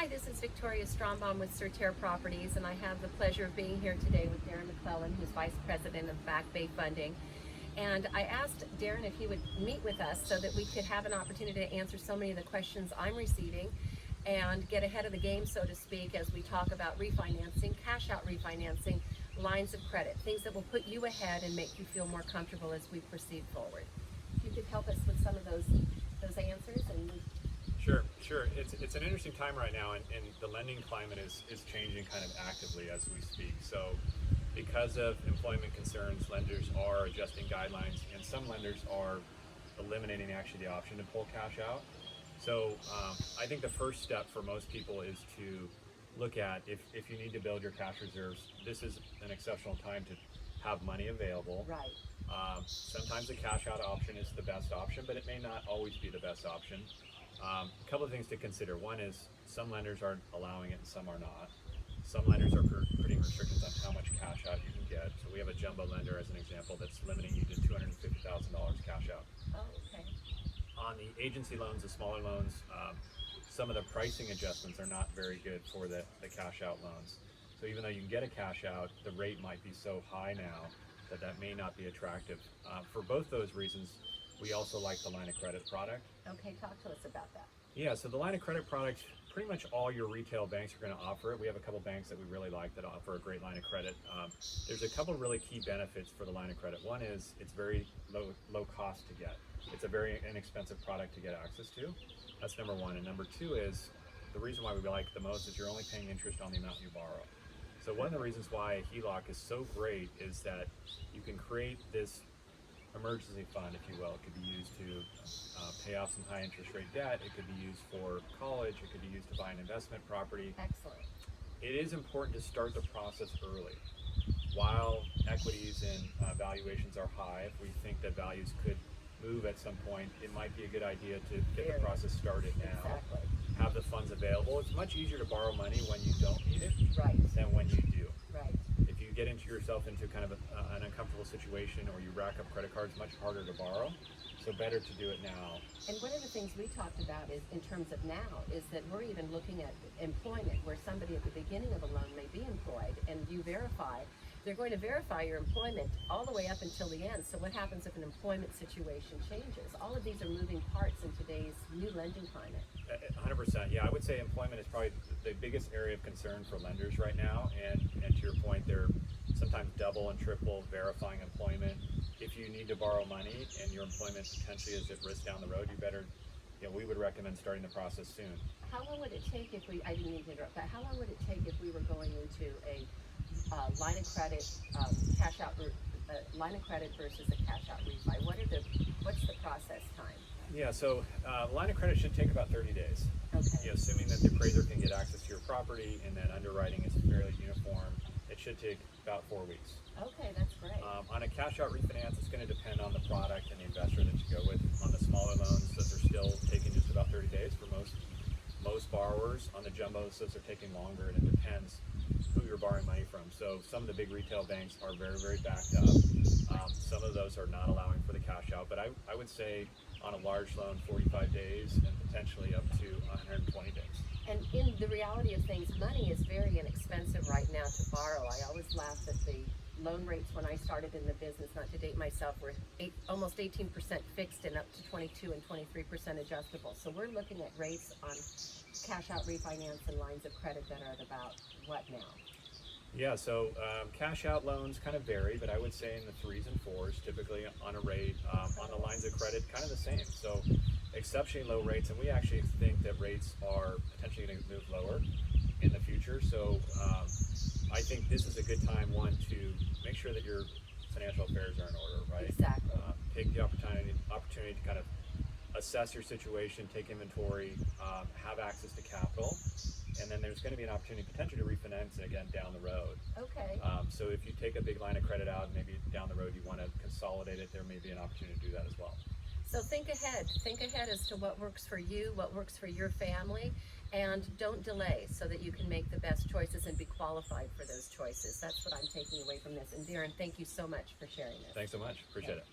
Hi, this is Victoria Strombaum with Certere Properties, and I have the pleasure of being here today with Darren McClellan, who's Vice President of Back Bay Funding. And I asked Darren if he would meet with us so that we could have an opportunity to answer so many of the questions I'm receiving and get ahead of the game, so to speak, as we talk about refinancing, cash out refinancing, lines of credit, things that will put you ahead and make you feel more comfortable as we proceed forward. If you could help us with some of those answers. And Sure. It's an interesting time right now, and the lending climate is changing kind of actively as we speak. So because of employment concerns, lenders are adjusting guidelines, and some lenders are eliminating actually the option to pull cash out. So I think the first step for most people is to look at if you need to build your cash reserves, this is an exceptional time to have money available. right. Sometimes the cash out option is the best option, but it may not always be the best option. A couple of things to consider. One is some lenders are allowing it and some are not. Some lenders are putting restrictions on how much cash out you can get. So we have a jumbo lender as an example that's limiting you to $250,000 cash out. Oh, okay. On the agency loans, the smaller loans, some of the pricing adjustments are not very good for the cash out loans. So even though you can get a cash out, the rate might be so high now that may not be attractive. For both those reasons, we also like the line of credit product. Okay, talk to us about that. Yeah, so the line of credit product, pretty much all your retail banks are going to offer it. We have a couple banks that we really like that offer a great line of credit. There's a couple really key benefits for the line of credit. One is it's very low cost to get. It's a very inexpensive product to get access to. That's number one. And number two is, the reason why we like it the most is you're only paying interest on the amount you borrow. So one of the reasons why a HELOC is so great is that you can create this emergency fund, if you will. It could be used to pay off some high interest rate debt. It could be used for college. It could be used to buy an investment property. Excellent. It is important to start the process early. While equities and valuations are high, if we think that values could move at some point, it might be a good idea to get the process started now. Exactly. Have the funds available. It's much easier to borrow money when you don't need it Right. than when you do. Right. If you get yourself into kind of an uncomfortable situation, or you rack up credit cards, much harder to borrow. So better to do it now. And one of the things we talked about is, in terms of now, is that we're even looking at employment, where somebody at the beginning of a loan may be employed, and you verify. They're going to verify your employment all the way up until the end. So what happens if an employment situation changes? All of these are moving parts in today's new lending climate. 100%. Yeah, I would say employment is probably the biggest area of concern for lenders right now. And to your point, they're sometimes double and triple verifying employment. If you need to borrow money and your employment potentially is at risk down the road, we would recommend starting the process soon. How long would it take if we, I didn't mean to interrupt, but how long would it take if we were going into a line of credit, cash out, line of credit versus a cash out refi? What's the process time? Yeah, so line of credit should take about 30 days. Okay. Assuming that the appraiser can get access to your property and then underwriting is fairly uniform, it should take about 4 weeks. Okay, that's great. On a cash out refinance, it's going to depend on the product and the investor that you go with. On the smaller loans, those are still taking just about 30 days for most borrowers. On the jumbos, those are taking longer, and it depends who you're borrowing money from. So some of the big retail banks are very, very backed up. Some of those are not allowing for the cash out, but I would say on a large loan, 45 days and potentially up to 120 days. And in the reality of things, money is very inexpensive right now to borrow. I always laugh at the loan rates when I started in the business, not to date myself, were almost 18% fixed and up to 22 and 23% adjustable. So we're looking at rates on cash out refinance and lines of credit that are at about what now? Yeah, so cash out loans kind of vary, but I would say in the 3s and 4s, typically on a rate. On the lines of credit, kind of the same. So exceptionally low rates, and we actually think that rates are potentially going to move lower in the future. So I think this is a good time, one, to make sure that your financial affairs are in order, right? Exactly. Take the opportunity to kind of assess your situation, take inventory, have access to capital, and then there's going to be an opportunity potentially to refinance it again down the road. Okay. So if you take a big line of credit out, maybe down the road you want to consolidate it, there may be an opportunity to do that as well. So think ahead. Think ahead as to what works for you, what works for your family, and don't delay so that you can make the best choices and be qualified for those choices. That's what I'm taking away from this. And Darren, thank you so much for sharing this. Thanks so much. Appreciate it.